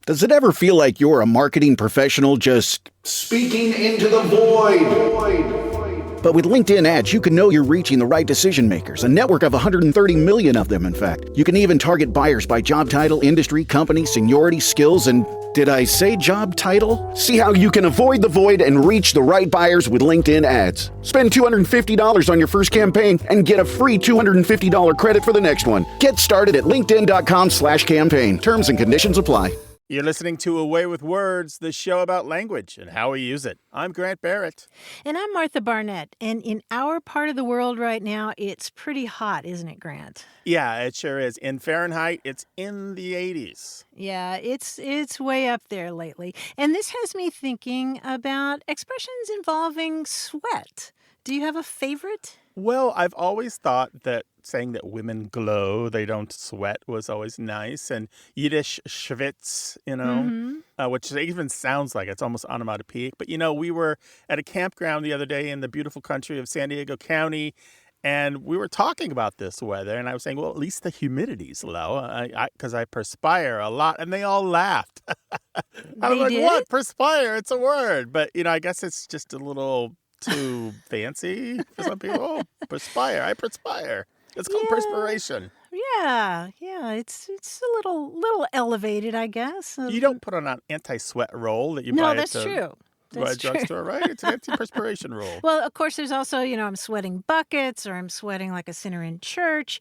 Does it ever feel like you're a marketing professional just speaking into the void? But with LinkedIn ads, you can know you're reaching the right decision makers, a network of 130 million of them, in fact. You can even target buyers by job title, industry, company, seniority, skills, and did I say job title? See how you can avoid the void and reach the right buyers with LinkedIn ads. Spend $250 on your first campaign and get a free $250 credit for the next one. Get started at linkedin.com/campaign. Terms and conditions apply. You're listening to A Way with Words, the show about language and how we use it. I'm Grant Barrett. And I'm Martha Barnett. And in our part of the world right now, it's pretty hot, isn't it, Grant? Yeah, it sure is. In Fahrenheit, it's in the 80s. Yeah, it's way up there lately. And this has me thinking about expressions involving sweat. Do you have a favorite? Well, I've always thought that saying that women glow, they don't sweat, was always nice. And Yiddish schwitz, which even sounds like it's almost onomatopoeic. But, we were at a campground the other day in the beautiful country of San Diego County, and we were talking about this weather. And I was saying, well, at least the humidity's low, because I perspire a lot. And they all laughed. I was like, did? What? Perspire? It's a word. But, I guess it's just a little too fancy for some people. Perspire. I perspire. It's called perspiration. Yeah. It's a little elevated, I guess. You don't put on an anti-sweat roll that you buy No, at that's the true. That's true. drugstore, right? It's an anti-perspiration roll. Well, of course, there's also, I'm sweating buckets or I'm sweating like a sinner in church.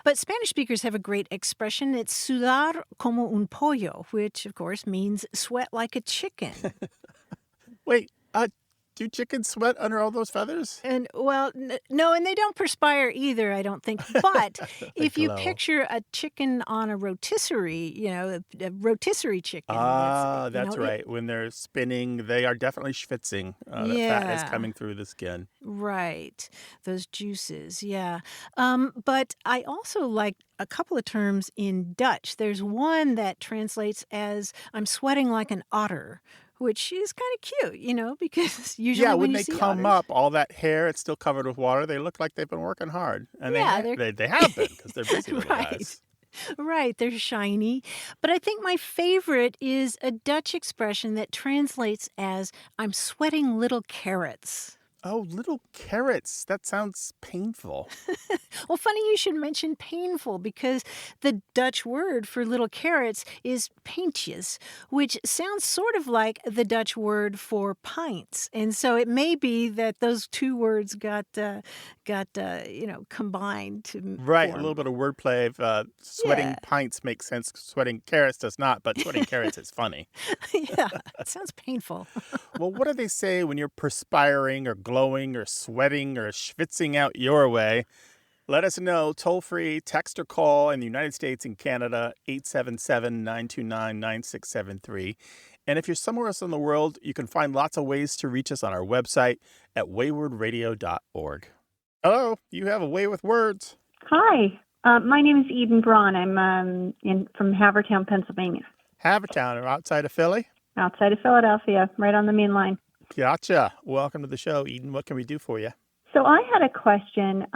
But Spanish speakers have a great expression. It's sudar como un pollo, which, of course, means sweat like a chicken. Wait, do chickens sweat under all those feathers? And, well, no, and they don't perspire either, I don't think. But if you glow. Picture a chicken on a rotisserie, a rotisserie chicken. That's right. When they're spinning, they are definitely schwitzing. The fat is coming through the skin. Right. Those juices, yeah. But I also like a couple of terms in Dutch. There's one that translates as I'm sweating like an otter, which is kind of cute, because usually when you they see come otters, up, all that hair, it's still covered with water. They look like they've been working hard. And Yeah, they have been, because they're busy little Right. guys. Right, they're shiny. But I think my favorite is a Dutch expression that translates as I'm sweating little carrots. Oh, little carrots. That sounds painful. Well, funny you should mention painful because the Dutch word for little carrots is pintjes, which sounds sort of like the Dutch word for pints. And so it may be that those two words got combined to Right, form. a little bit of wordplay. Sweating pints makes sense. Sweating carrots does not, but sweating carrots is funny. Yeah, it sounds painful. Well, what do they say when you're perspiring or glowing or sweating or schwitzing out your way? Let us know. Toll free, text or call in the United States and Canada, 877-929-9673. And if you're somewhere else in the world, you can find lots of ways to reach us on our website at waywardradio.org. Hello, you have A Way with Words. Hi, my name is Eden Braun. I'm from Havertown, Pennsylvania. Havertown, or outside of Philly? Outside of Philadelphia, right on the main line. Gotcha. Welcome to the show, Eden. What can we do for you? So I had a question.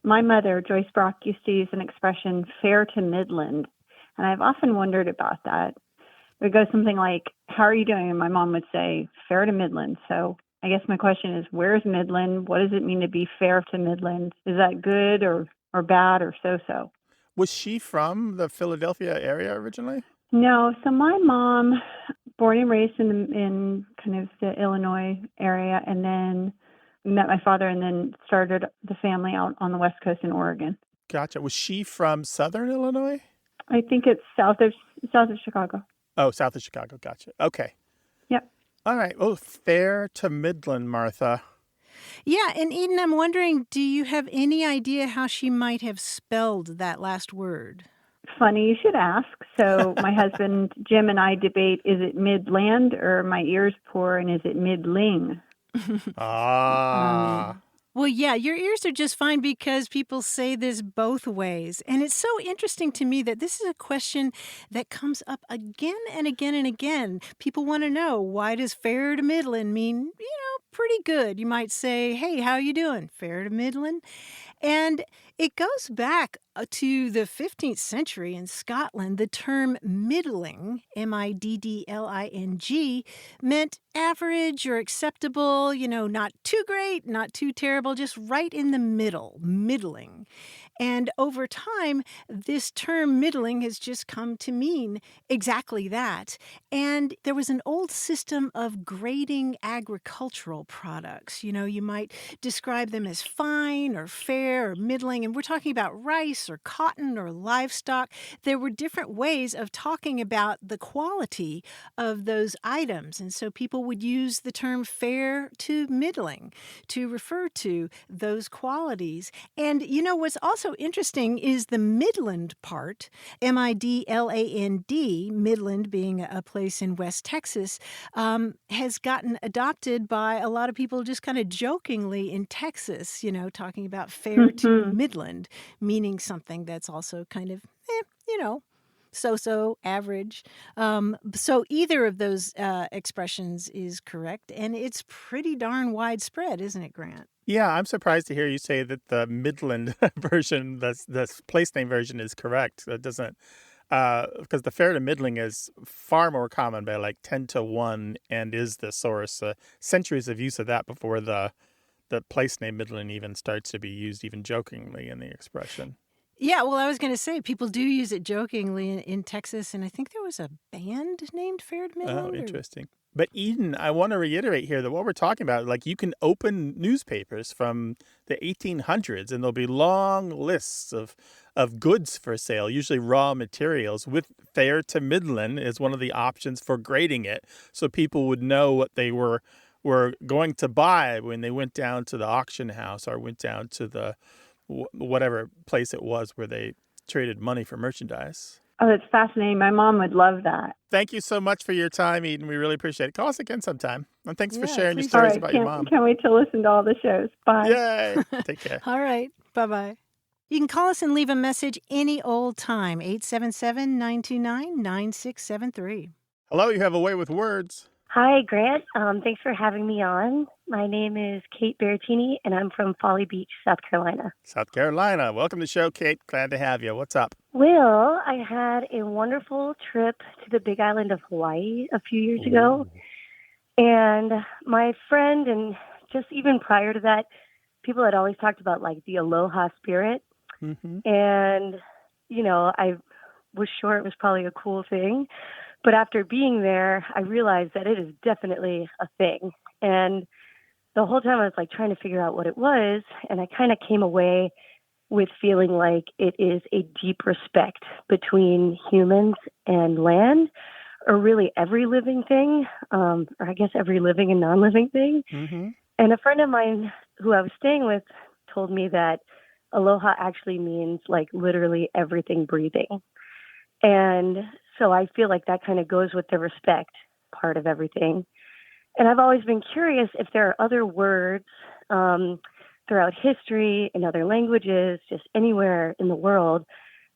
My mother, Joyce Brock, used to use an expression, fair to Midland, and I've often wondered about that. It would go something like, how are you doing? And my mom would say, fair to Midland. So I guess my question is, where's Midland? What does it mean to be fair to Midland? Is that good or bad or so-so? Was she from the Philadelphia area originally? No. So my mom, born and raised in kind of the Illinois area, and then met my father and then started the family out on the West Coast in Oregon. Gotcha. Was she from Southern Illinois? I think it's south of Chicago. Oh, south of Chicago. Gotcha. Okay. Yep. All right. Oh, fair to Midland, Martha. Yeah, and Eden, I'm wondering, do you have any idea how she might have spelled that last word? Funny you should ask. So my husband Jim and I debate, is it Midland or my ears poor, and is it Midling? Well, yeah, your ears are just fine because people say this both ways. And it's so interesting to me that this is a question that comes up again and again and again. People want to know, why does fair to Midland mean, pretty good? You might say, hey, how you doing? Fair to Midland? And it goes back to the 15th century in Scotland. The term middling, middling, meant average or acceptable, not too great, not too terrible, just right in the middle, middling. And over time, this term middling has just come to mean exactly that. And there was an old system of grading agricultural products. You might describe them as fine or fair or middling. And we're talking about rice or cotton or livestock. There were different ways of talking about the quality of those items. And so people would use the term fair to middling to refer to those qualities. And what's also interesting is the Midland part, Midland, Midland being a place in West Texas, has gotten adopted by a lot of people just kind of jokingly in Texas, talking about fair to Midland, meaning something that's also kind of, so-so, average. So either of those expressions is correct, and it's pretty darn widespread, isn't it, Grant? Yeah, I'm surprised to hear you say that the Midland version, the place name version, is correct. That doesn't, because the fair to middling is far more common by like 10 to 1 and is the source. Centuries of use of that before the place name Midland even starts to be used even jokingly in the expression. Yeah, well, I was going to say people do use it jokingly in Texas, and I think there was a band named Fair to Midland. Oh, interesting. But Eden, I want to reiterate here that what we're talking about, like you can open newspapers from the 1800s and there'll be long lists of goods for sale, usually raw materials, with fair to Midland is one of the options for grading it. So people would know what they were going to buy when they went down to the auction house or went down to the whatever place it was where they traded money for merchandise. Oh, that's fascinating. My mom would love that. Thank you so much for your time, Eden. We really appreciate it. Call us again sometime. And thanks for sharing your please. stories All right, about your mom. Can't wait to listen to all the shows. Bye. Yay. Take care. All right. Bye-bye. You can call us and leave a message any old time, 877-929-9673. Hello, you have a way with words. Hi, Grant. Thanks for having me on. My name is Kate Berrettini, and I'm from Folly Beach, South Carolina. South Carolina. Welcome to the show, Kate. Glad to have you. What's up? Well, I had a wonderful trip to the Big Island of Hawaii a few years ago. And my friend, and just even prior to that, people had always talked about like the aloha spirit. Mm-hmm. And, I was sure it was probably a cool thing. But after being there, I realized that it is definitely a thing. And the whole time I was like trying to figure out what it was. And I kind of came away with feeling like it is a deep respect between humans and land, or really every living thing, or I guess every living and non-living thing. Mm-hmm. And a friend of mine who I was staying with told me that aloha actually means like literally everything breathing. And so I feel like that kind of goes with the respect part of everything. And I've always been curious if there are other words throughout history, in other languages, just anywhere in the world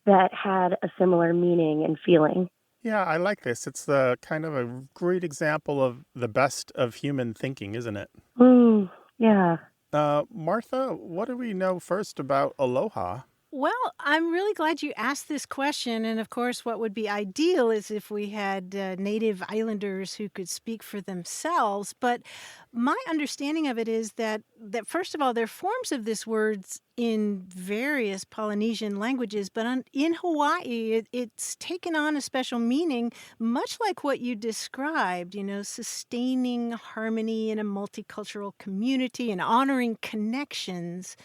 that had a similar meaning and feeling. Yeah, I like this. It's the kind of a great example of the best of human thinking, isn't it? Yeah. Martha, what do we know first about aloha? Well, I'm really glad you asked this question. And of course, what would be ideal is if we had native islanders who could speak for themselves. But my understanding of it is that first of all, there are forms of this words in various Polynesian languages, but in Hawaii, it's taken on a special meaning, much like what you described, sustaining harmony in a multicultural community and honoring connections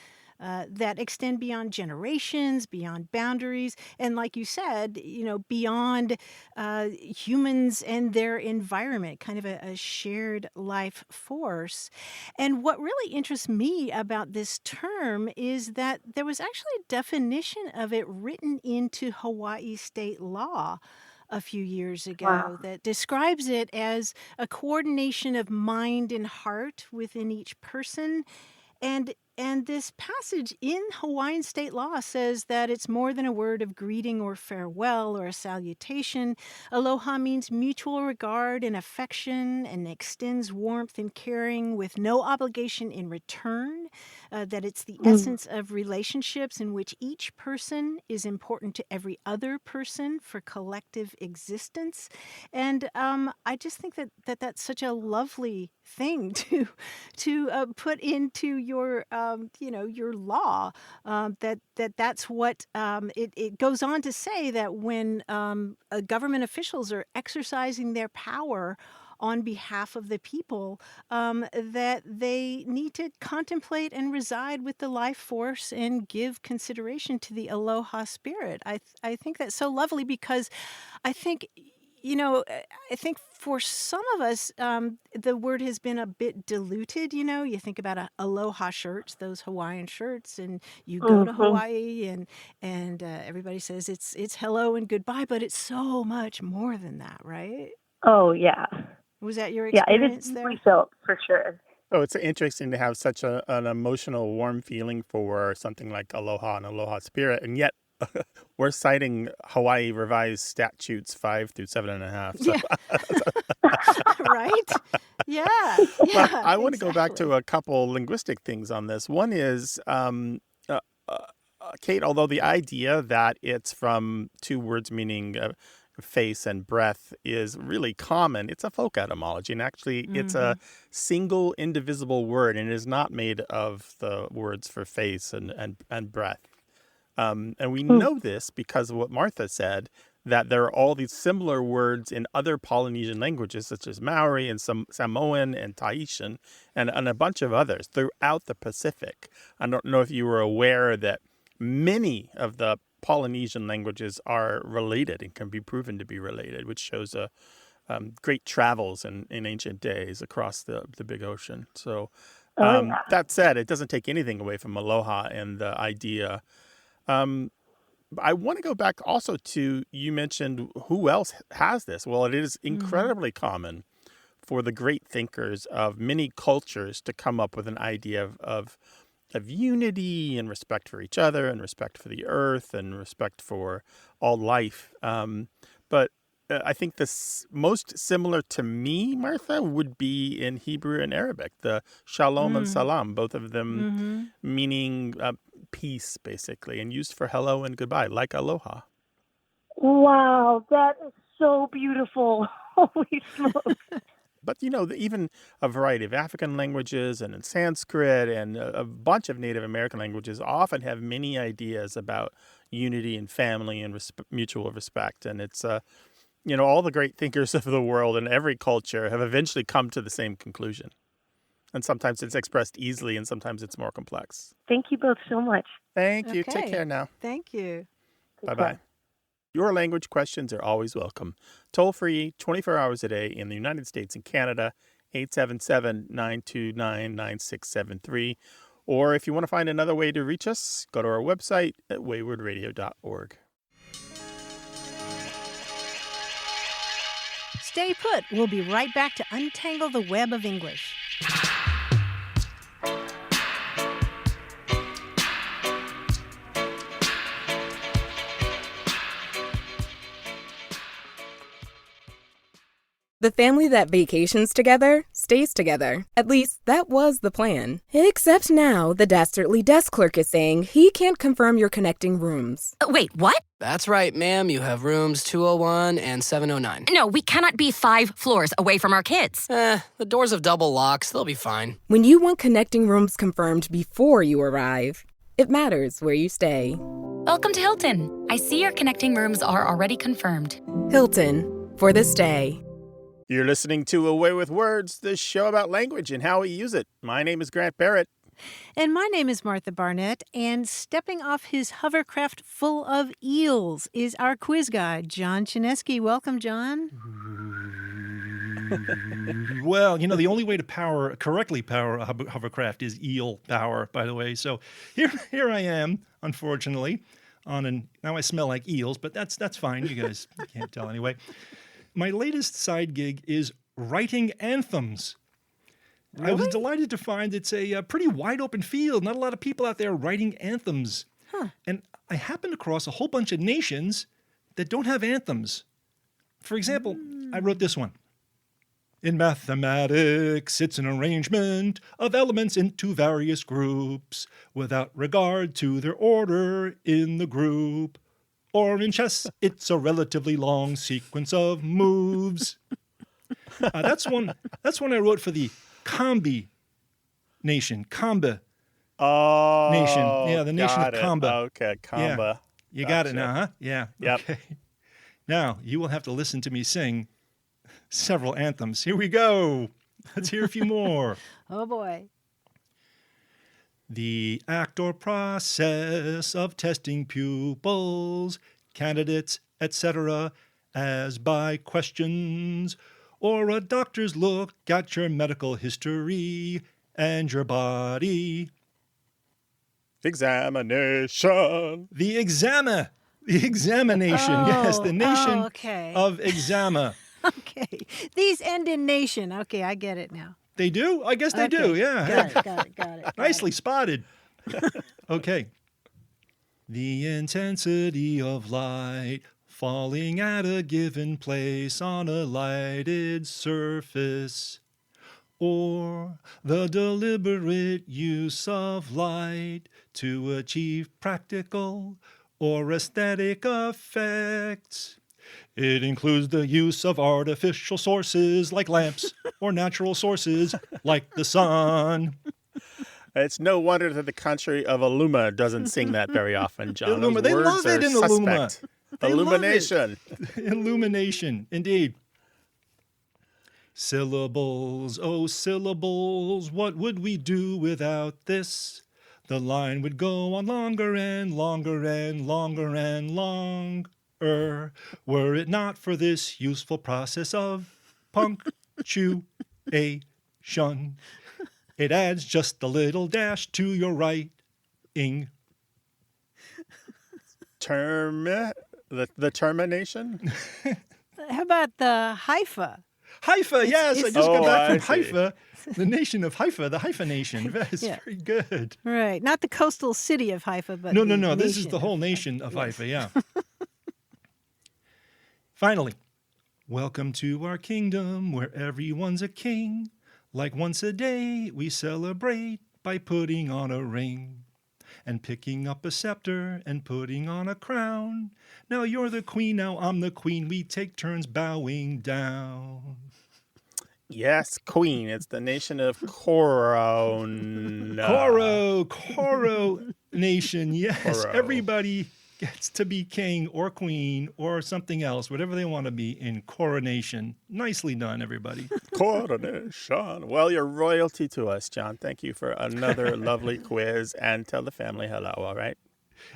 that extend beyond generations, beyond boundaries, and like you said, beyond humans and their environment, kind of a shared life force. And what really interests me about this term is that there was actually a definition of it written into Hawaii state law a few years ago that describes it as a coordination of mind and heart within each person. And this passage in Hawaiian state law says that it's more than a word of greeting or farewell or a salutation. Aloha means mutual regard and affection and extends warmth and caring with no obligation in return. that it's the essence of relationships in which each person is important to every other person for collective existence. And I just think that that's such a lovely thing to put into your your law. That's what it goes on to say, that when government officials are exercising their power on behalf of the people, that they need to contemplate and reside with the life force and give consideration to the aloha spirit. I think that's so lovely, because I think, I think for some of us, the word has been a bit diluted. You think about aloha shirts, those Hawaiian shirts, and you go to Hawaii, and everybody says it's hello and goodbye, but it's so much more than that, right? Oh, yeah. Was that your Yeah, it is experience there? deeply felt, for sure. Oh, it's interesting to have such an emotional, warm feeling for something like aloha and aloha spirit, and yet we're citing Hawaii revised statutes 5 through 7.5. So. Yeah. Right? Yeah. But I want to go back to a couple linguistic things on this. One is, Kate, although the idea that it's from two words meaning face and breath is really common, it's a folk etymology, and actually it's a single indivisible word, and it is not made of the words for face and breath. And we know this because of what Martha said, that there are all these similar words in other Polynesian languages, such as Maori and Samoan and Tahitian, and a bunch of others throughout the Pacific. I don't know if you were aware that many of the Polynesian languages are related and can be proven to be related, which shows great travels in ancient days across the big ocean. So that said, it doesn't take anything away from aloha and the idea. I want to go back also to, you mentioned who else has this. Well, it is incredibly common for the great thinkers of many cultures to come up with an idea of unity and respect for each other and respect for the earth and respect for all life. But I think the most similar to me, Martha, would be in Hebrew and Arabic, the shalom and salam, both of them meaning peace, basically, and used for hello and goodbye, like aloha. Wow, that is so beautiful. Holy smokes. But, even a variety of African languages and in Sanskrit and a bunch of Native American languages often have many ideas about unity and family and mutual respect. And it's, all the great thinkers of the world in every culture have eventually come to the same conclusion. And sometimes it's expressed easily and sometimes it's more complex. Thank you both so much. Thank you. Okay. Take care now. Thank you. Bye-bye. Your language questions are always welcome. Toll free, 24 hours a day in the United States and Canada, 877-929-9673. Or if you want to find another way to reach us, go to our website at waywardradio.org. Stay put. We'll be right back to untangle the web of English. The family that vacations together stays together. At least, that was the plan. Except now, the dastardly desk clerk is saying he can't confirm your connecting rooms. Wait, what? That's right, ma'am. You have rooms 201 and 709. No, we cannot be 5 floors away from our kids. The doors have double locks. They'll be fine. When you want connecting rooms confirmed before you arrive, it matters where you stay. Welcome to Hilton. I see your connecting rooms are already confirmed. Hilton, for the stay. You're listening to Away with Words, the show about language and how we use it. My name is Grant Barrett. And my name is Martha Barnett, and stepping off his hovercraft full of eels is our quiz guy, John Chinesky. Welcome, John. Well, the only way to correctly power a hovercraft is eel power, by the way. So here I am, unfortunately, now I smell like eels, but that's fine. You guys can't tell anyway. My latest side gig is writing anthems. Really? I was delighted to find it's a pretty wide open field. Not a lot of people out there writing anthems. Huh. And I happened across a whole bunch of nations that don't have anthems. For example, I wrote this one. In mathematics, it's an arrangement of elements into various groups without regard to their order in the group. Or in chess, it's a relatively long sequence of moves. That's one I wrote for the Kambi nation. Kamba nation. Yeah, the nation of Kamba. Okay, Kamba. Yeah. You got it now, huh? Yeah. Yep. Okay. Now, you will have to listen to me sing several anthems. Here we go. Let's hear a few more. Oh, boy. The act or process of testing pupils, candidates, etc., as by questions, or a doctor's look at your medical history and your body. Examination. The examination, yes, the nation okay. of exama. Okay. These end in nation. Okay, I get it now. They do? I guess they do, yeah. Got it. Nicely spotted. Okay. The intensity of light falling at a given place on a lighted surface, or the deliberate use of light to achieve practical or aesthetic effects. It includes the use of artificial sources like lamps or natural sources like the sun. It's no wonder that the country of Illuma doesn't sing that very often, John. Illuma, they love it in Illuma. Illumination. Illumination, indeed. Syllables, oh syllables, what would we do without this? The line would go on longer and longer and longer and longer, were it not for this useful process of punctuation. It adds just a little dash to your writing. The termination? How about the Haifa? Haifa, yes, I just got back from Haifa, the nation of Haifa, the Haifa nation. That's very good. Right, not the coastal city of Haifa, but No, this is the whole nation of Haifa, yeah. Finally, welcome to our kingdom where everyone's a king. Like once a day, we celebrate by putting on a ring and picking up a scepter and putting on a crown. Now you're the queen, now I'm the queen. We take turns bowing down. Yes, queen. It's the nation of Corona. Coro nation. Yes, Coro. Everybody gets to be king or queen or something else, whatever they want to be in coronation. Nicely done, everybody. Coronation. Well, you're royalty to us, John. Thank you for another lovely quiz, and tell the family hello, all right?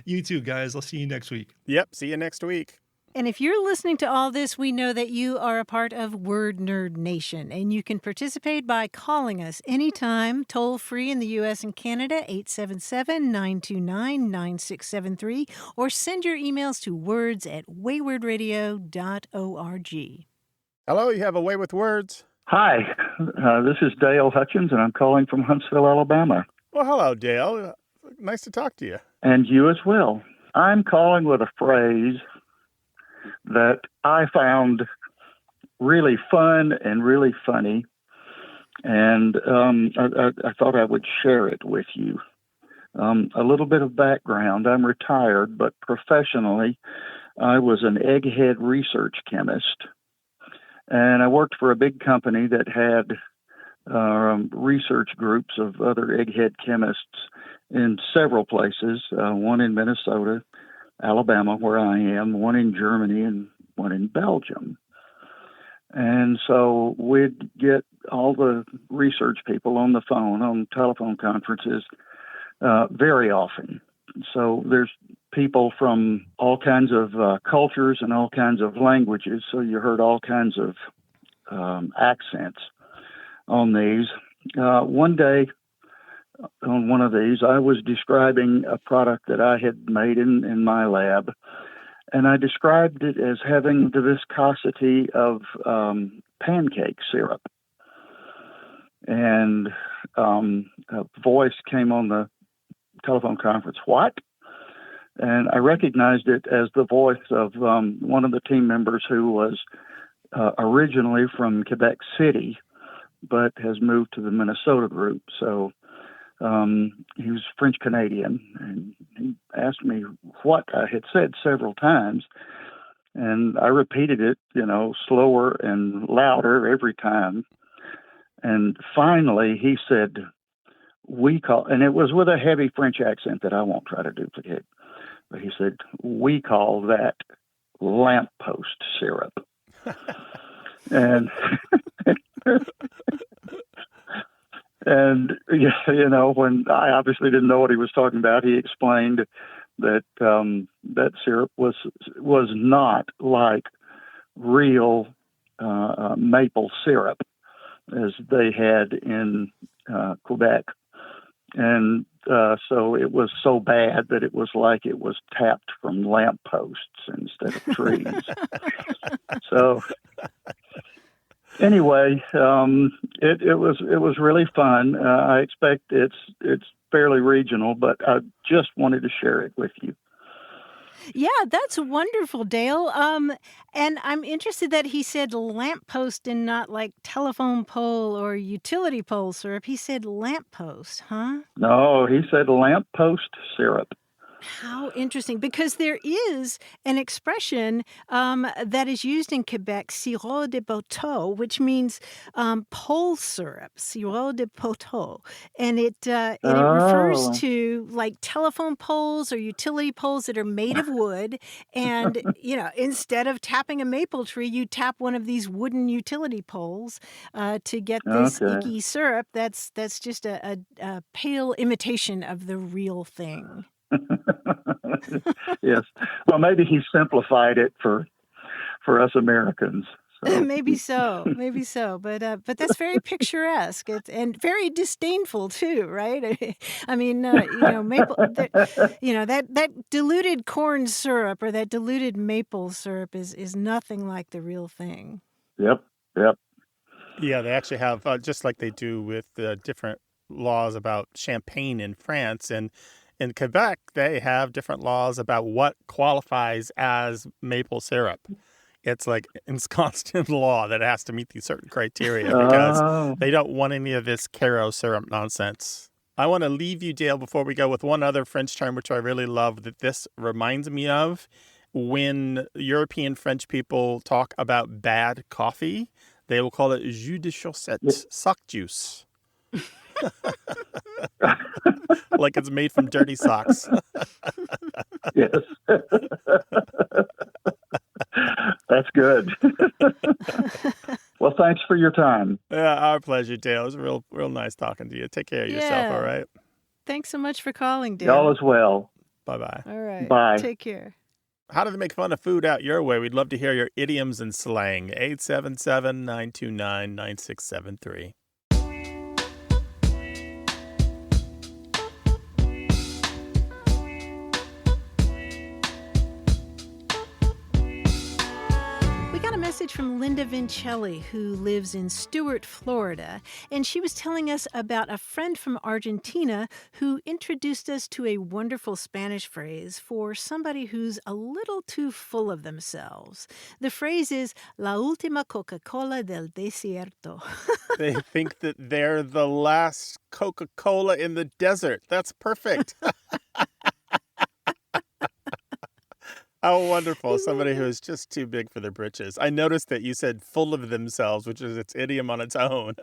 You too, guys. I'll see you next week. Yep, see you next week. And if you're listening to all this, we know that you are a part of Word Nerd Nation, and you can participate by calling us anytime, toll-free in the U.S. and Canada, 877-929-9673, or send your emails to words@waywardradio.org. Hello, you have a way with words? Hi, this is Dale Hutchins, and I'm calling from Huntsville, Alabama. Well, hello, Dale. Nice to talk to you. And you as well. I'm calling with a phrase that I found really fun and really funny, and I thought I would share it with you. A little bit of background. I'm retired, but professionally, I was an egghead research chemist, and I worked for a big company that had research groups of other egghead chemists in several places, one in Minnesota, Alabama, where I am, one in Germany, and one in Belgium. And so we'd get all the research people on the phone, on telephone conferences, very often. So there's people from all kinds of cultures and all kinds of languages, so you heard all kinds of accents on these. One day, on one of these, I was describing a product that I had made in my lab, and I described it as having the viscosity of pancake syrup. And a voice came on the telephone conference, "What?" And I recognized it as the voice of one of the team members who was originally from Quebec City, but has moved to the Minnesota group. So he was French Canadian, and he asked me what I had said several times, and I repeated it, slower and louder every time. And finally, he said, "We call," and it was with a heavy French accent that I won't try to duplicate. But he said, "We call that lamppost syrup." And and when I obviously didn't know what he was talking about, he explained that that syrup was not like real maple syrup as they had in Quebec, and so it was so bad that it was like it was tapped from lampposts instead of trees. So anyway, it was really fun. I expect it's fairly regional, but I just wanted to share it with you. Yeah, that's wonderful, Dale. And I'm interested that he said lamppost and not like telephone pole or utility pole syrup. He said lamppost, huh? No, he said lamppost syrup. How interesting, because there is an expression that is used in Quebec, sirop de poteau, which means pole syrup, sirop de poteau. And it refers to like telephone poles or utility poles that are made of wood. And, instead of tapping a maple tree, you tap one of these wooden utility poles to get this icky syrup. That's just a pale imitation of the real thing. Yes. Well, maybe he simplified it for us Americans. So. Maybe so. But that's very picturesque and very disdainful too, right? I mean, maple. That diluted corn syrup or that diluted maple syrup is nothing like the real thing. Yep. Yeah, they actually have just like they do with different laws about champagne in France and. In Quebec, they have different laws about what qualifies as maple syrup. It's like ensconced in law that it has to meet these certain criteria because they don't want any of this Caro syrup nonsense. I want to leave you, Dale, before we go with one other French term, which I really love that this reminds me of. When European French people talk about bad coffee, they will call it jus de chaussette, sock juice. Like it's made from dirty socks. Yes. That's good. Well, thanks for your time. Yeah, our pleasure, Dale. It was real nice talking to you. Take care of yourself, all right? Thanks so much for calling, Dale. Y'all as well. Bye-bye. All right. Bye. Take care. How do they make fun of food out your way? We'd love to hear your idioms and slang. 877-929-9673. From Linda Vincelli, who lives in Stuart, Florida, and she was telling us about a friend from Argentina who introduced us to a wonderful Spanish phrase for somebody who's a little too full of themselves. The phrase is La última Coca-Cola del desierto. They think that they're the last Coca-Cola in the desert. That's perfect. How wonderful. Somebody who is just too big for their britches. I noticed that you said full of themselves, which is its idiom on its own.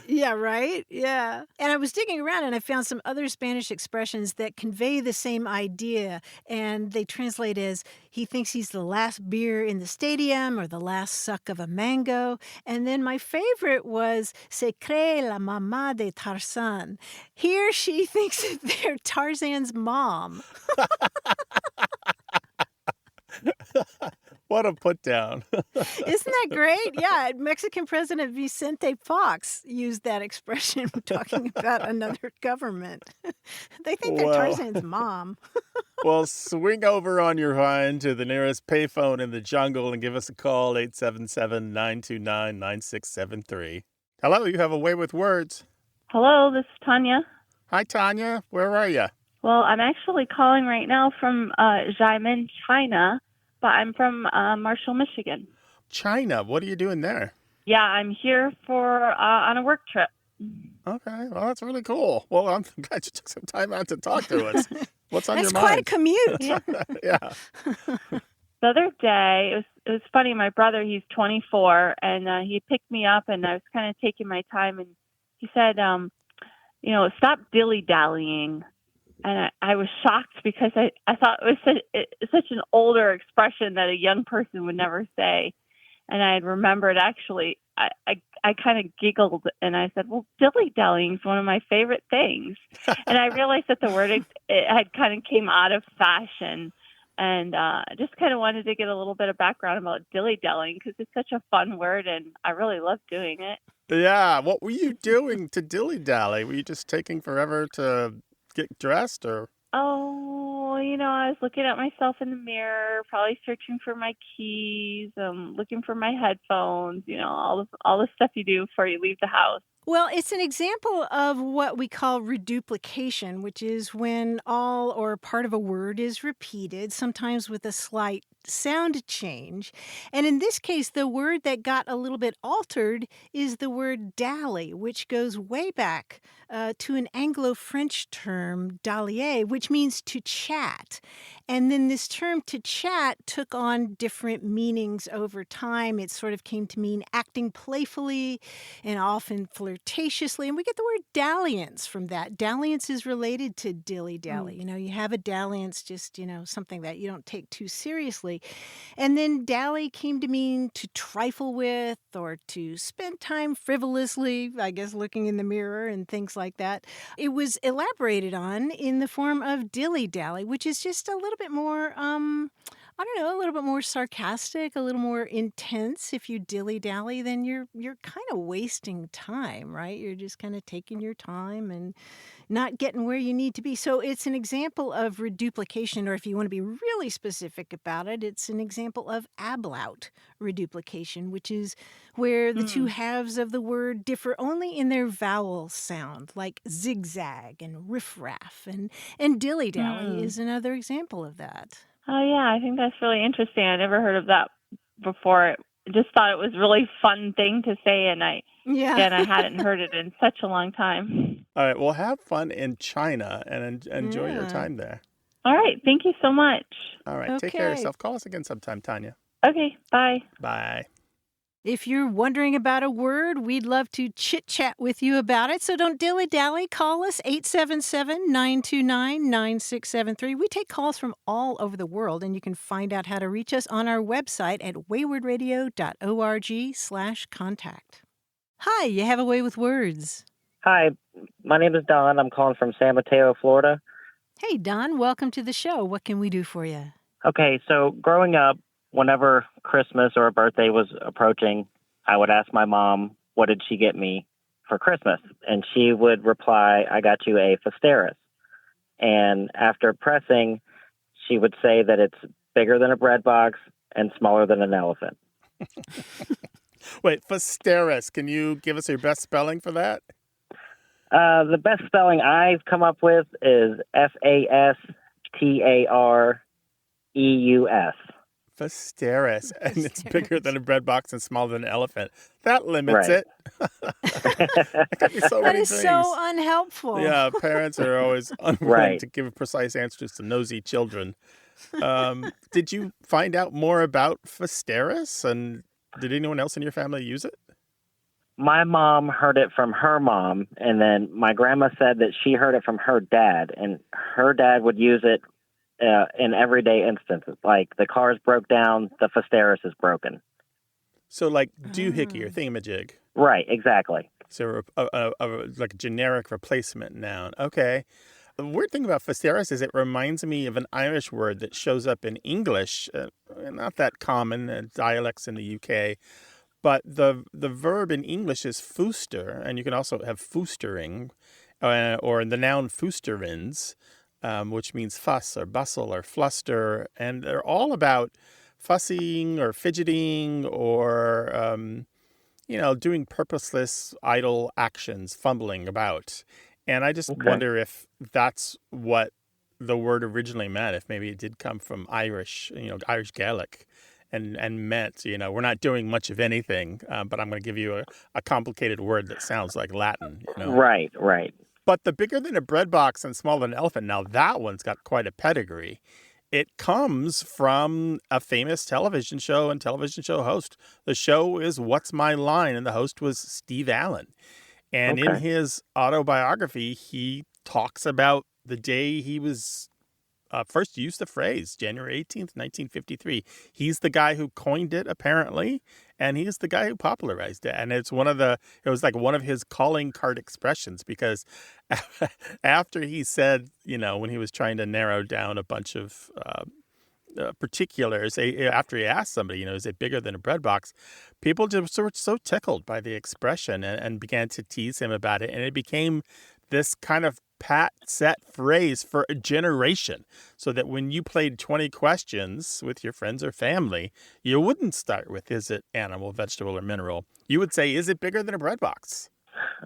Yeah, right? Yeah. And I was digging around and I found some other Spanish expressions that convey the same idea. And they translate as he thinks he's the last beer in the stadium or the last suck of a mango. And then my favorite was se cree la mamá de Tarzán. He or she thinks that they're Tarzan's mom. What a put down. Isn't that great? Yeah, Mexican President Vicente Fox used that expression talking about another government. They think they're Tarzan's mom. Well, swing over on your hind to the nearest payphone in the jungle and give us a call, 877-929-9673. Hello, you have a way with words. Hello, this is Tanya. Hi, Tanya. Where are you? Well, I'm actually calling right now from Xiamen, China, but I'm from Marshall, Michigan. China. What are you doing there? Yeah, I'm here for on a work trip. Okay, well, that's really cool. Well, I'm glad you took some time out to talk to us. What's on your That's quite a mind? commute. Yeah. The other day, it was funny. My brother, he's 24, and he picked me up, and I was kind of taking my time, and he said, stop dilly-dallying. And I was shocked because I thought it was such an older expression that a young person would never say. And I had remembered, actually, I kind of giggled and I said, well, dilly-dallying is one of my favorite things. And I realized that the word, it had kind of came out of fashion. And I just kind of wanted to get a little bit of background about dilly-dallying because it's such a fun word and I really love doing it. Yeah. What were you doing to dilly-dally? Were you just taking forever to get dressed or? Oh, I was looking at myself in the mirror, probably searching for my keys, looking for my headphones, all the stuff you do before you leave the house. Well, it's an example of what we call reduplication, which is when all or part of a word is repeated, sometimes with a slight sound change. And in this case, the word that got a little bit altered is the word dally, which goes way back to an Anglo-French term, dallier, which means to chat. And then this term to chat took on different meanings over time. It sort of came to mean acting playfully and often flirtatiously. And we get the word dalliance from that. Dalliance is related to dilly-dally. You have a dalliance, just, something that you don't take too seriously. And then dally came to mean to trifle with or to spend time frivolously, I guess looking in the mirror and things like that. It was elaborated on in the form of dilly-dally, which is just a little bit more, a little bit more sarcastic, a little more intense. If you dilly-dally, then you're kind of wasting time, right? You're just kind of taking your time and not getting where you need to be. So it's an example of reduplication, or if you want to be really specific about it, it's an example of ablaut reduplication, which is where the two halves of the word differ only in their vowel sound, like zigzag and riffraff, and dilly-dally is another example of that. Oh, yeah, I think that's really interesting. I never heard of that before. I just thought it was a really fun thing to say, and I hadn't heard it in such a long time. All right. Well, have fun in China and enjoy your time there. All right. Thank you so much. All right. Take care of yourself. Call us again sometime, Tanya. Okay. Bye. Bye. If you're wondering about a word, we'd love to chit-chat with you about it. So don't dilly-dally. Call us 877-929-9673. We take calls from all over the world, and you can find out how to reach us on our website at waywardradio.org/contact. Hi, you have a way with words. Hi, my name is Don. I'm calling from San Mateo, Florida. Hey, Don, welcome to the show. What can we do for you? Okay, so growing up, whenever Christmas or a birthday was approaching, I would ask my mom, what did she get me for Christmas? And she would reply, I got you a Fosteris. And after pressing, she would say that it's bigger than a Breadbox and smaller than an elephant. Wait, Fosteris. Can you give us your best spelling for that? The best spelling I've come up with is Fastareus. Fosteris, and it's bigger than a breadbox and smaller than an elephant. That limits it. That could be so that many is things. so unhelpful. Yeah, parents are always unwilling to give precise answers to nosy children. Did you find out more about Fosteris, and did anyone else in your family use it? My mom heard it from her mom, and then my grandma said that she heard it from her dad, and her dad would use it in everyday instances. Like the cars broke down, the Fosteris is broken. So like doohickey or thingamajig. Right, exactly. So like a generic replacement noun. Okay. The weird thing about Fosteris is it reminds me of an Irish word that shows up in English, not that common, dialects in the UK. But the verb in English is fooster, and you can also have foostering, or the noun foosterins, which means fuss or bustle or fluster, and they're all about fussing or fidgeting or, doing purposeless, idle actions, fumbling about. And I just wonder if that's what the word originally meant, if maybe it did come from Irish, Irish Gaelic, and meant, we're not doing much of anything, but I'm going to give you a complicated word that sounds like Latin. Right. But the bigger than a breadbox and smaller than an elephant, now that one's got quite a pedigree. It comes from a famous television show and television show host. The show is What's My Line, and the host was Steve Allen. And in his autobiography, he talks about the day he was first used the phrase, January 18th, 1953. He's the guy who coined it, apparently, and he's the guy who popularized it. And it was like one of his calling card expressions, because after he said, when he was trying to narrow down a bunch of particulars, after he asked somebody, is it bigger than a bread box? People just were so tickled by the expression and began to tease him about it. And it became this kind of pat set phrase for a generation, so that when you played 20 questions with your friends or family, you wouldn't start with, is it animal, vegetable, or mineral? You would say, is it bigger than a bread box?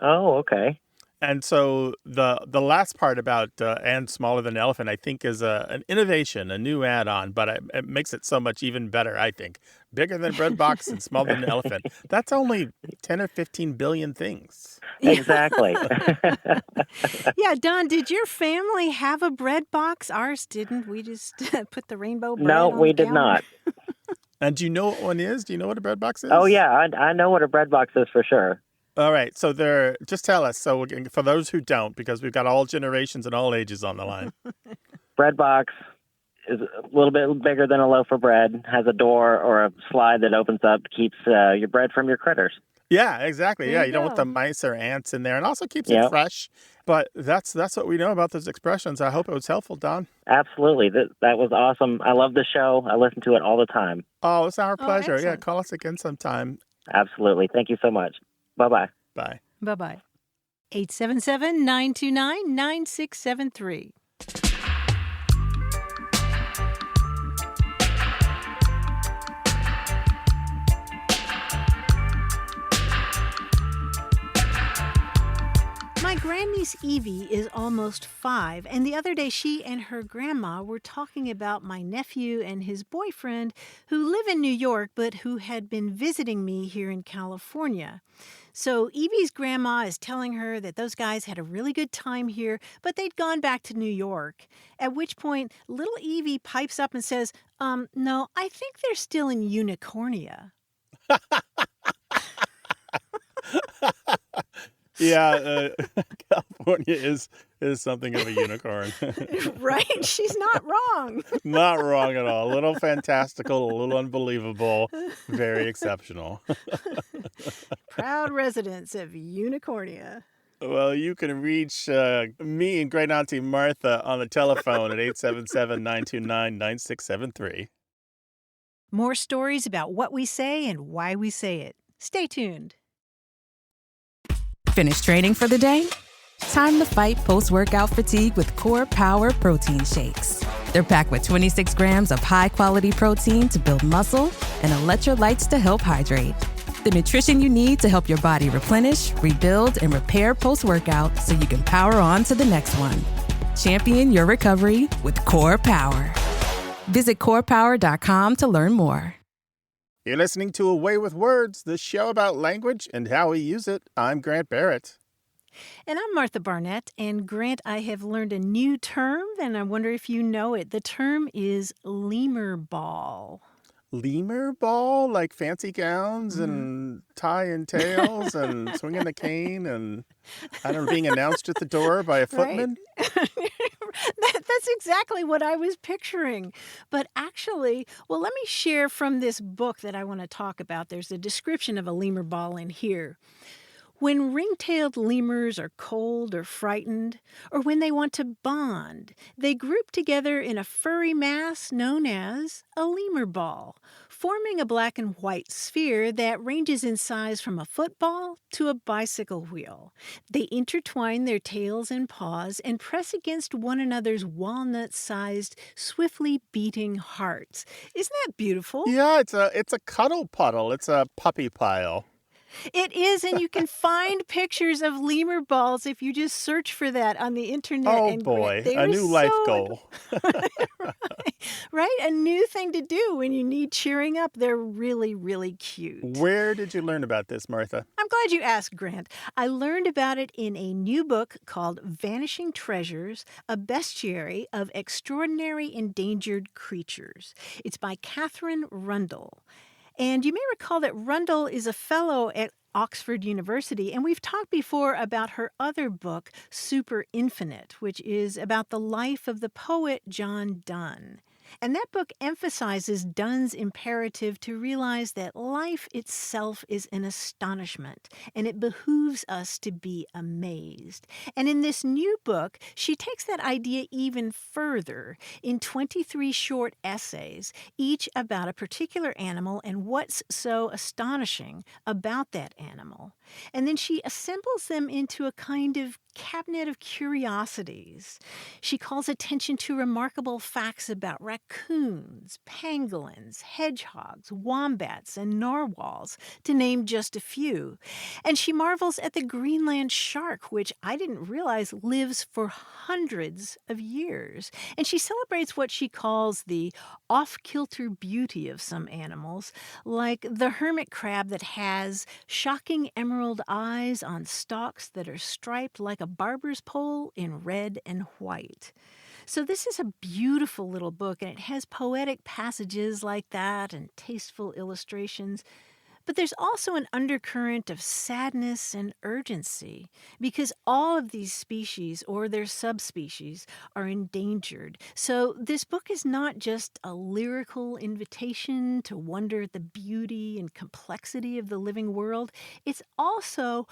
Oh, okay. And so the last part about and smaller than an elephant, I think, is an innovation, a new add-on, but it makes it so much even better, I think. Bigger than a bread box and smaller than an elephant. That's only 10 or 15 billion things. Exactly. Yeah, Don, did your family have a bread box? Ours didn't. We just put the rainbow bread No, on we the did counter. not. And do you know what one is? Do you know what a bread box is? Oh, yeah, I know what a bread box is for sure. All right, so just tell us. So for those who don't, because we've got all generations and all ages on the line. Bread box is a little bit bigger than a loaf of bread, has a door or a slide that opens up, keeps your bread from your critters. Yeah, exactly. There Yeah, you you don't go. want the mice or ants in there, and also keeps it Yep. fresh. But that's what we know about those expressions. I hope it was helpful, Don. Absolutely. That was awesome. I love the show. I listen to it all the time. Oh, it's our pleasure. Yeah, excellent. call us again sometime. Absolutely. Thank you so much. Bye-bye. Bye. Bye-bye. 877-929-9673. My grandniece Evie is almost 5, and the other day she and her grandma were talking about my nephew and his boyfriend who live in New York but who had been visiting me here in California. So Evie's grandma is telling her that those guys had a really good time here, but they'd gone back to New York. At which point, little Evie pipes up and says, no, I think they're still in Unicornia. Yeah, California is something of a unicorn. Right? She's not wrong. Not wrong at all. A little fantastical, a little unbelievable, very exceptional. Proud residents of Unicornia. Well, you can reach me and Great Auntie Martha on the telephone at 877-929-9673. More stories about what we say and why we say it. Stay tuned. Finished training for the day? Time to fight post-workout fatigue with Core Power Protein Shakes. They're packed with 26 grams of high-quality protein to build muscle and electrolytes to help hydrate. The nutrition you need to help your body replenish, rebuild, and repair post-workout so you can power on to the next one. Champion your recovery with Core Power. Visit corepower.com to learn more. You're listening to A Way with Words, the show about language and how we use it. I'm Grant Barrett. And I'm Martha Barnett. And Grant, I have learned a new term, and I wonder if you know it. The term is lemur ball. Lemur ball? Like fancy gowns and tie and tails and swinging a cane and, I don't know, being announced at the door by a footman? Right. That's exactly what I was picturing. But actually, well, let me share from this book that I want to talk about. There's a description of a lemur ball in here. When ring-tailed lemurs are cold or frightened, or when they want to bond, they group together in a furry mass known as a lemur ball, forming a black and white sphere that ranges in size from a football to a bicycle wheel. They intertwine their tails and paws and press against one another's walnut-sized, swiftly beating hearts. Isn't that beautiful? Yeah, it's a cuddle puddle. It's a puppy pile. It is, and you can find pictures of lemur balls if you just search for that on the internet. Oh, and boy, they a are new life so goal. Right. Right? A new thing to do when you need cheering up. They're really, really cute. Where did you learn about this, Martha? I'm glad you asked, Grant. I learned about it in a new book called Vanishing Treasures, a bestiary of extraordinary endangered creatures. It's by Catherine Rundle. And you may recall that Rundle is a fellow at Oxford University, and we've talked before about her other book, Super Infinite, which is about the life of the poet John Donne. And that book emphasizes Donne's imperative to realize that life itself is an astonishment, and it behooves us to be amazed. And in this new book, she takes that idea even further in 23 short essays, each about a particular animal and what's so astonishing about that animal. And then she assembles them into a kind of cabinet of curiosities. She calls attention to remarkable facts about raccoons, pangolins, hedgehogs, wombats, and narwhals, to name just a few. And she marvels at the Greenland shark, which I didn't realize lives for hundreds of years. And she celebrates what she calls the off-kilter beauty of some animals, like the hermit crab that has shocking emerald eyes on stalks that are striped like a barber's pole in red and white. So this is a beautiful little book, and it has poetic passages like that and tasteful illustrations. But there's also an undercurrent of sadness and urgency because all of these species or their subspecies are endangered. So this book is not just a lyrical invitation to wonder at the beauty and complexity of the living world. It's also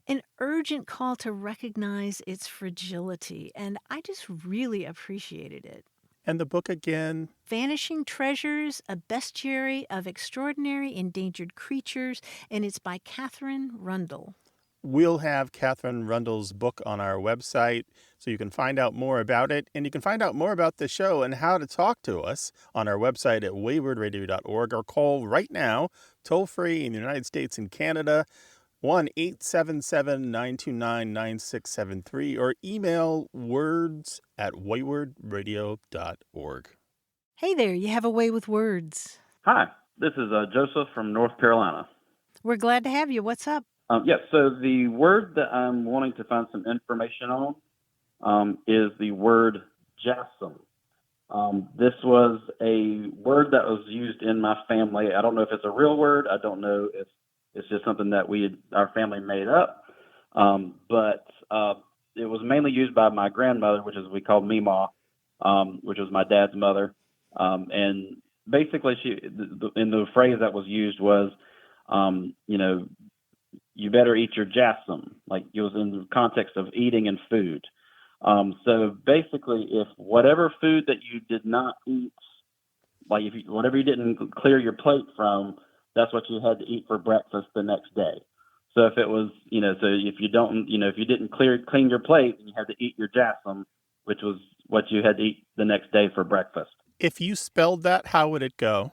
an urgent call to recognize its fragility, and I just really appreciated it. And the book again? Vanishing Treasures, a bestiary of extraordinary endangered creatures, and it's by Catherine Rundle. We'll have Catherine Rundle's book on our website so you can find out more about it. And you can find out more about the show and how to talk to us on our website at waywardradio.org or call right now, toll free in the United States and Canada, 1-877-929-9673, or email words@waywardradio.org. Hey there, you have a way with words. Hi, this is Joseph from North Carolina. We're glad to have you. What's up? Yes, so the word that I'm wanting to find some information on is the word jassum. This was a word that was used in my family. I don't know if it's a real word. I don't know if it's just something that our family made up. But it was mainly used by my grandmother, which is we call mamá, which was my dad's mother. And basically, in the phrase that was used was, you better eat your jassum. Like it was in the context of eating and food. So basically, if whatever food that you did not eat, like whatever you didn't clear your plate from, that's what you had to eat for breakfast the next day. So if it was, so if you didn't clean your plate, you had to eat your jassum, which was what you had to eat the next day for breakfast. If you spelled that, how would it go?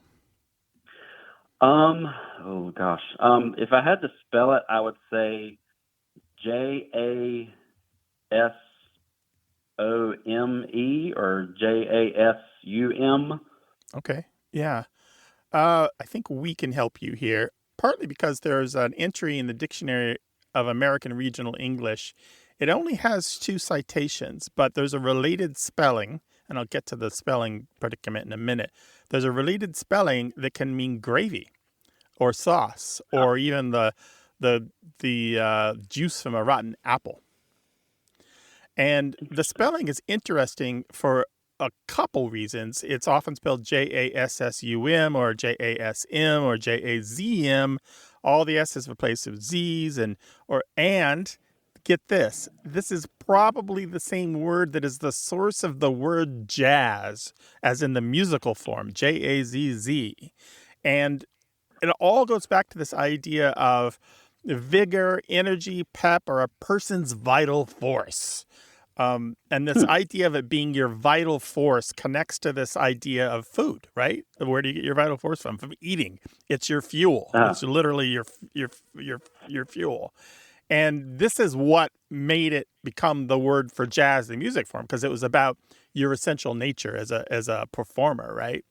Oh gosh. If I had to spell it, I would say JASOME or JASUM. Okay. Yeah. I think we can help you here, partly because there's an entry in the Dictionary of American Regional English. It only has 2 citations, but there's a related spelling, and I'll get to the spelling predicament in a minute. There's a related spelling that can mean gravy or sauce or even the juice from a rotten apple. And the spelling is interesting for a couple reasons. It's often spelled JASSUM or JASM or JAZM. All the S's replaced with Z's and get this. This is probably the same word that is the source of the word jazz, as in the musical form, JAZZ. And it all goes back to this idea of vigor, energy, pep, or a person's vital force. And this idea of it being your vital force connects to this idea of food, right? Where do you get your vital force from? From eating. It's your fuel. It's literally your fuel. And this is what made it become the word for jazz, the music form, because it was about your essential nature as a performer, right?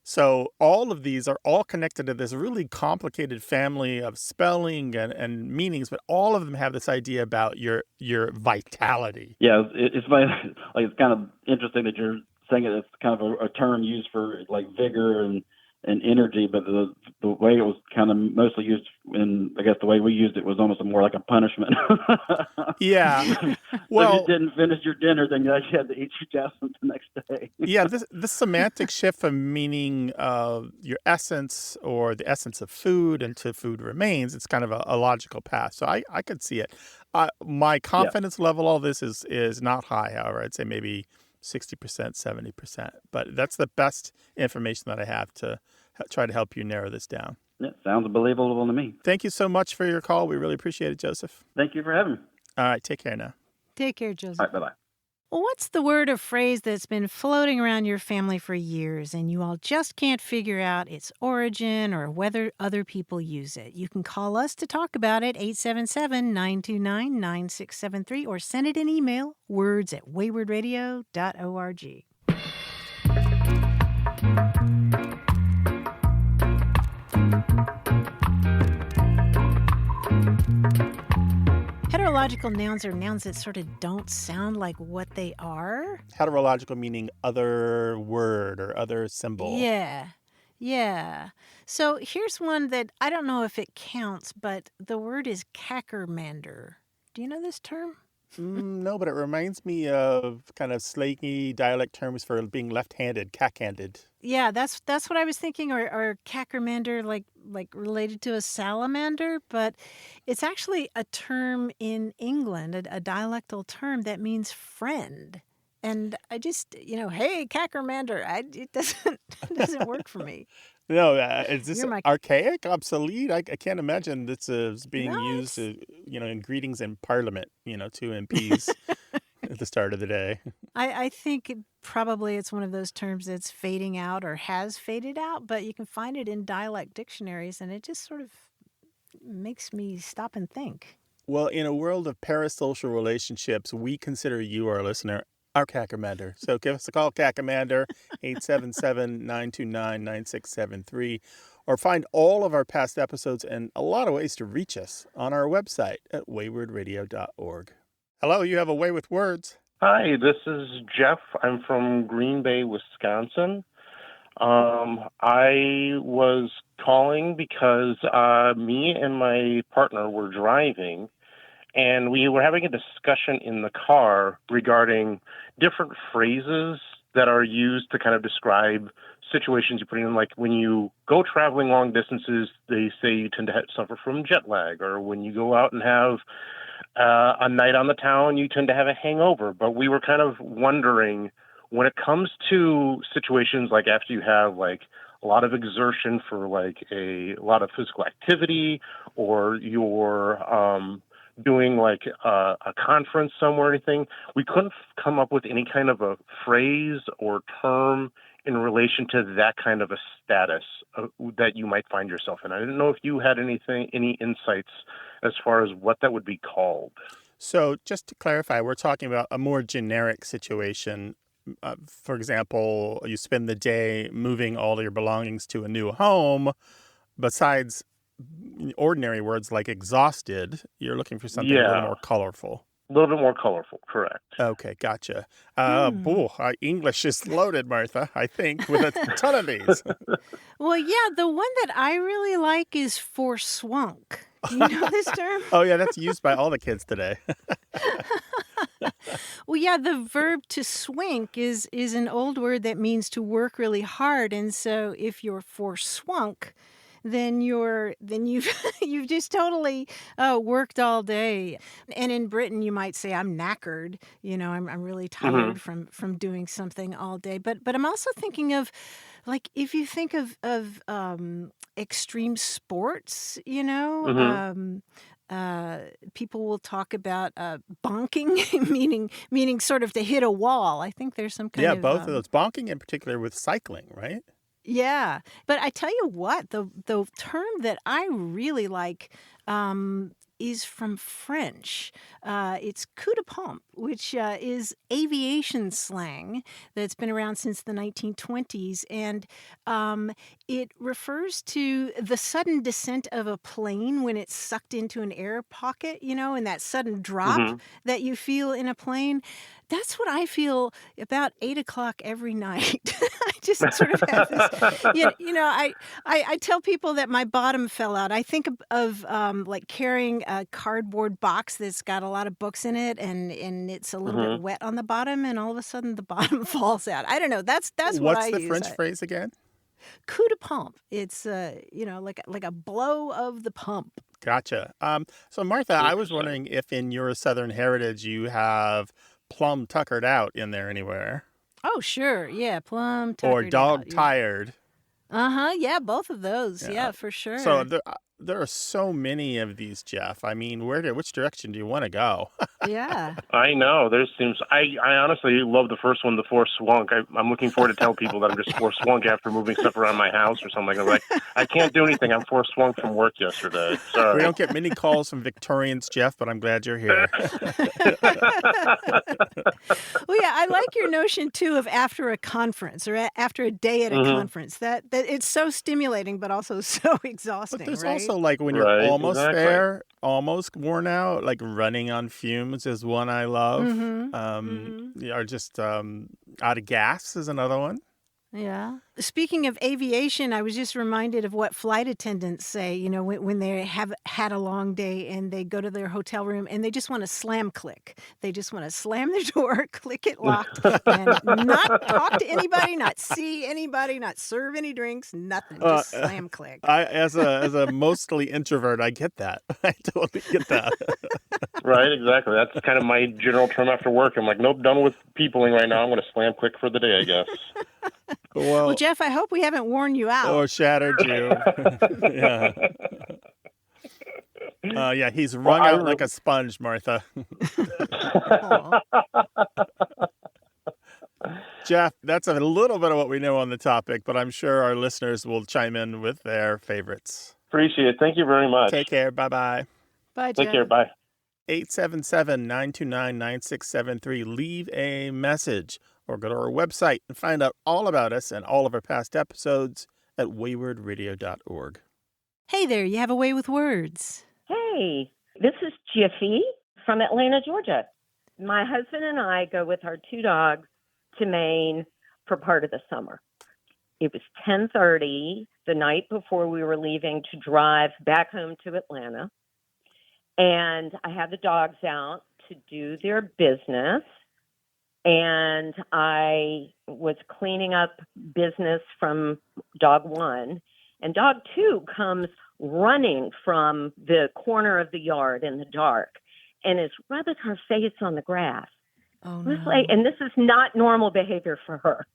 So all of these are all connected to this really complicated family of spelling and meanings, but all of them have this idea about your vitality. Yeah, it's my like it's kind of interesting that you're saying it's kind of a term used for like vigor and energy, but the way it was kind of mostly used in, I guess the way we used it was almost more like a punishment. Yeah. Well, so if you didn't finish your dinner, then you actually had to eat your jassum the next day. Yeah, this semantic shift from meaning of your essence or the essence of food into food remains, it's kind of a logical path. So I could see it. My confidence level, all this is not high, however. I'd say maybe 60%, 70%. But that's the best information that I have to try to help you narrow this down. Yeah, sounds believable to me. Thank you so much for your call. We really appreciate it, Joseph. Thank you for having me. All right, take care now. Take care, Joseph. All right, bye-bye. Well, what's the word or phrase that's been floating around your family for years and you all just can't figure out its origin or whether other people use it? You can call us to talk about it, 877-929-9673, or send it an email, words@waywardradio.org. Heterological nouns are nouns that sort of don't sound like what they are. Heterological meaning other word or other symbol. Yeah. So here's one that I don't know if it counts, but the word is cackermander. Do you know this term? No, but it reminds me of kind of slangy dialect terms for being left-handed, cack-handed. Yeah, that's what I was thinking, or cackermander, like related to a salamander, but it's actually a term in England, a dialectal term that means friend. And I just, hey, cackermander, it doesn't work for me. No, is this archaic, obsolete? I can't imagine this is being used, in greetings in Parliament, to MPs at the start of the day. I think probably it's one of those terms that's fading out or has faded out, but you can find it in dialect dictionaries, and it just sort of makes me stop and think. Well, in a world of parasocial relationships, we consider you, our listener, our cackermander. So give us a call, cackermander, 877-929-9673, or find all of our past episodes and a lot of ways to reach us on our website at waywardradio.org. Hello, you have a way with words. Hi, this is Jeff. I'm from Green Bay, Wisconsin. I was calling because me and my partner were driving, and we were having a discussion in the car regarding different phrases that are used to kind of describe situations you put in. Like when you go traveling long distances, they say you tend to suffer from jet lag, or when you go out and have a night on the town, you tend to have a hangover. But we were kind of wondering, when it comes to situations like after you have like a lot of exertion for like a lot of physical activity, or you're doing like a conference somewhere or anything, we couldn't come up with any kind of a phrase or term in relation to that kind of a status that you might find yourself in. I didn't know if you had any insights as far as what that would be called. So just to clarify, we're talking about a more generic situation. For example, you spend the day moving all your belongings to a new home. Besides ordinary words like exhausted, you're looking for something a little more colorful. A little bit more colorful, correct. Okay, gotcha. English is loaded, Martha, I think, with a ton of these. Well, yeah, the one that I really like is forswunk. Do you know this term? Oh, yeah, that's used by all the kids today. Well, yeah, the verb to swink is an old word that means to work really hard. And so if you're forswunk, then you've just totally worked all day. And in Britain, you might say, I'm knackered. I'm really tired from doing something all day. But I'm also thinking of, like, if you think of extreme sports, people will talk about bonking, meaning sort of to hit a wall. I think there's some kind of... Yeah, both of those. Bonking in particular with cycling, right? Yeah. But I tell you what, the term that I really like is from French. It's coup de pompe, which is aviation slang that's been around since the 1920s. And it refers to the sudden descent of a plane when it's sucked into an air pocket, and that sudden drop that you feel in a plane. That's what I feel about 8 o'clock every night. I just sort of have this, I tell people that my bottom fell out. I think of like carrying a cardboard box that's got a lot of books in it, and it's a little bit wet on the bottom, and all of a sudden the bottom falls out. I don't know. That's what What's I the use. French phrase again? Coup de pompe. It's like a blow of the pump. Gotcha. So Martha, I was wondering if in your Southern heritage you have plumb tuckered out in there anywhere. Oh, sure. Yeah, plumb tuckered Or dog out. tired. Yeah, both of those. Yeah, for sure. So there are so many of these, Jeff. I mean, which direction do you want to go? Yeah. I know. I honestly love the first one, the forswunk. I'm looking forward to tell people that I'm just forswunk after moving stuff around my house or something. I'm like, I can't do anything. I'm forswunk from work yesterday. Sorry. We don't get many calls from Victorians, Jeff, but I'm glad you're here. Well, yeah, I like your notion, too, of after a conference or after a day at a conference. That it's so stimulating, but also so exhausting, But there's right? also like when you're almost there, almost worn out, like running on fumes is one I love. Or just out of gas is another one. Yeah. Speaking of aviation, I was just reminded of what flight attendants say, when they have had a long day and they go to their hotel room and they just want to slam click. They just want to slam the door, click it locked, and not talk to anybody, not see anybody, not serve any drinks, nothing. Just slam click. As a mostly introvert, I get that. I totally get that. Right, exactly. That's kind of my general term after work. I'm like, nope, done with peopling right now. I'm going to slam click for the day, I guess. Well, Jeff, I hope we haven't worn you out. Or shattered you. Yeah. He's wrung out like a sponge, Martha. Jeff, that's a little bit of what we know on the topic, but I'm sure our listeners will chime in with their favorites. Appreciate it. Thank you very much. Take care. Bye-bye. Bye, Jeff. Take care. Bye. 877-929-9673. Leave a message or go to our website and find out all about us and all of our past episodes at waywardradio.org. Hey there, you have a way with words. Hey, this is Jiffy from Atlanta, Georgia. My husband and I go with our 2 dogs to Maine for part of the summer. It was 10:30 the night before we were leaving to drive back home to Atlanta. And I had the dogs out to do their business. And I was cleaning up business from dog 1. And dog 2 comes running from the corner of the yard in the dark and is rubbing her face on the grass. Oh, no. And this is not normal behavior for her.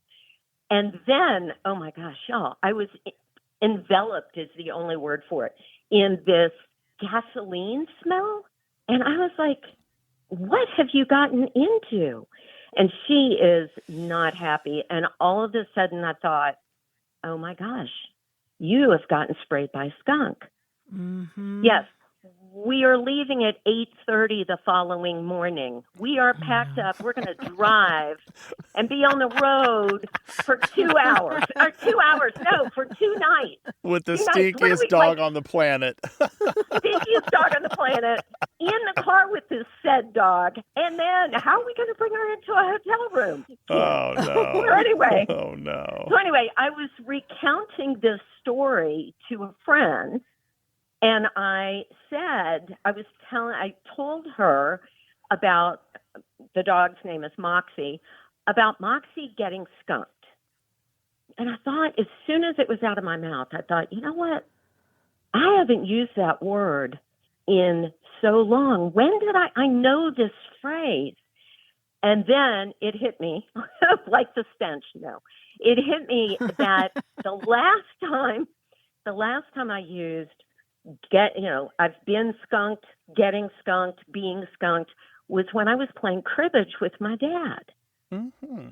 And then, oh my gosh, y'all, I was enveloped is the only word for it, in this gasoline smell. And I was like, what have you gotten into? And she is not happy. And all of a sudden I thought, oh my gosh, you have gotten sprayed by a skunk. Mm-hmm. Yes. We are leaving at 8:30 the following morning. We are packed up. We're going to drive and be on the road for 2 hours. Or 2 hours, no, for 2 nights. With the 2 nights. stinkiest dog on the planet. Stinkiest dog on the planet. In the car with this said dog. And then how are we going to bring her into a hotel room? Oh, no. So anyway. Oh, no. So anyway, I was recounting this story to a friend. And I told her about, the dog's name is Moxie, about Moxie getting skunked. And I thought, as soon as it was out of my mouth, I thought, you know what? I haven't used that word in so long. When did I know this phrase? And then it hit me, like the stench, no. It hit me that the last time I used I've been skunked, getting skunked, being skunked, was when I was playing cribbage with my dad. Mm-hmm.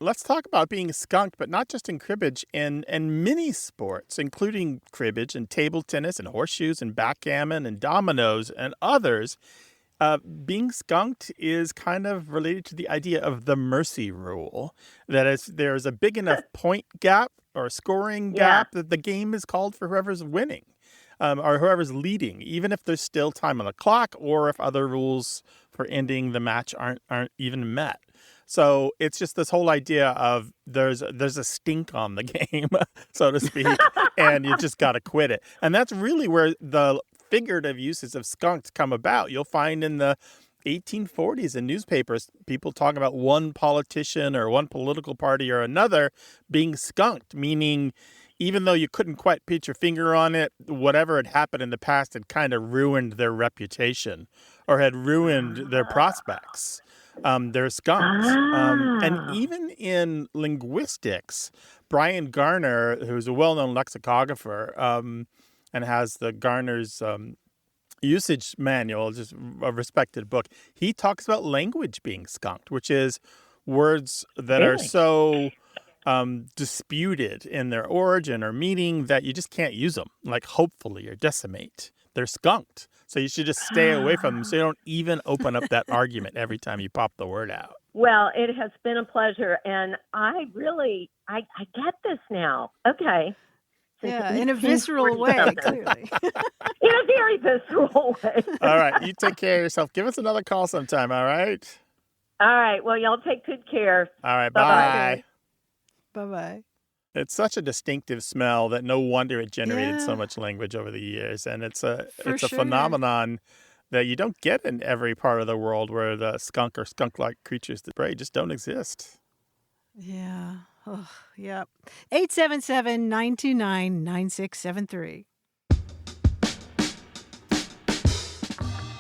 let's talk about being skunked, but not just in cribbage, and many sports, including cribbage and table tennis and horseshoes and backgammon and dominoes and others. Being skunked is kind of related to the idea of the mercy rule. That is, there's a big enough point gap or scoring gap that the game is called for whoever's winning or whoever's leading, even if there's still time on the clock or if other rules for ending the match aren't even met. So it's just this whole idea of there's a stink on the game, so to speak, and you just got to quit it. And that's really where the figurative uses of skunked come about. You'll find in the 1840s in newspapers, people talking about one politician or one political party or another being skunked, meaning even though you couldn't quite put your finger on it, whatever had happened in the past had kind of ruined their reputation or had ruined their prospects. They're skunked. And even in linguistics, Brian Garner, who's a well-known lexicographer, and has the Garner's usage manual, just a respected book. He talks about language being skunked, which is words that are so disputed in their origin or meaning that you just can't use them, like hopefully or decimate. They're skunked. So you should just stay away from them so you don't even open up that argument every time you pop the word out. Well, it has been a pleasure, and I get this now. Okay. Yeah, in a visceral way, clearly. In a very visceral way. All right, you take care of yourself. Give us another call sometime, all right? All right, well, y'all take good care. All right, bye. Bye-bye. It's such a distinctive smell that no wonder it generated so much language over the years. And it's a phenomenon that you don't get in every part of the world where the skunk or skunk-like creatures that prey just don't exist. Yeah. Oh, yep. 877-929-9673.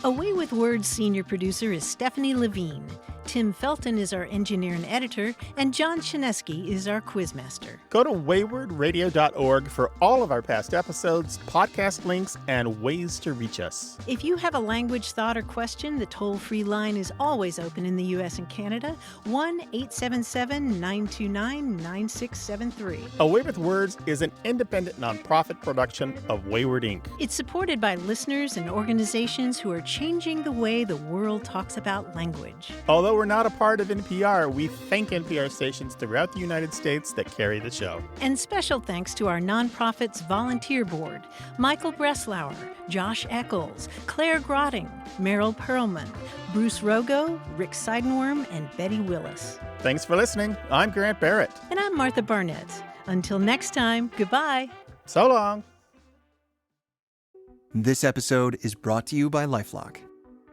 Away with Words senior producer is Stephanie Levine. Tim Felton is our engineer and editor, and John Chinesky is our quizmaster. Go to waywardradio.org for all of our past episodes, podcast links, and ways to reach us. If you have a language, thought, or question, the toll-free line is always open in the U.S. and Canada, 1-877-929-9673. Away with Words is an independent nonprofit production of Wayward Inc. It's supported by listeners and organizations who are changing the way the world talks about language. Although we're not a part of NPR, we thank NPR stations throughout the United States that carry the show. And special thanks to our nonprofit's volunteer board, Michael Breslauer, Josh Eccles, Claire Grotting, Meryl Perlman, Bruce Rogo, Rick Seidenworm, and Betty Willis. Thanks for listening. I'm Grant Barrett. And I'm Martha Barnett. Until next time, goodbye. So long. This episode is brought to you by LifeLock.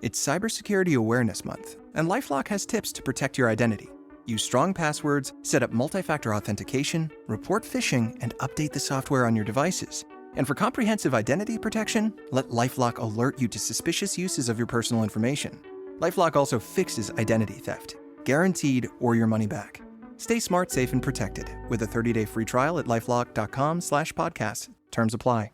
It's Cybersecurity Awareness Month, and LifeLock has tips to protect your identity. Use strong passwords, set up multi-factor authentication, report phishing, and update the software on your devices. And for comprehensive identity protection, let LifeLock alert you to suspicious uses of your personal information. LifeLock also fixes identity theft, guaranteed or your money back. Stay smart, safe, and protected with a 30-day free trial at LifeLock.com/podcast. Terms apply.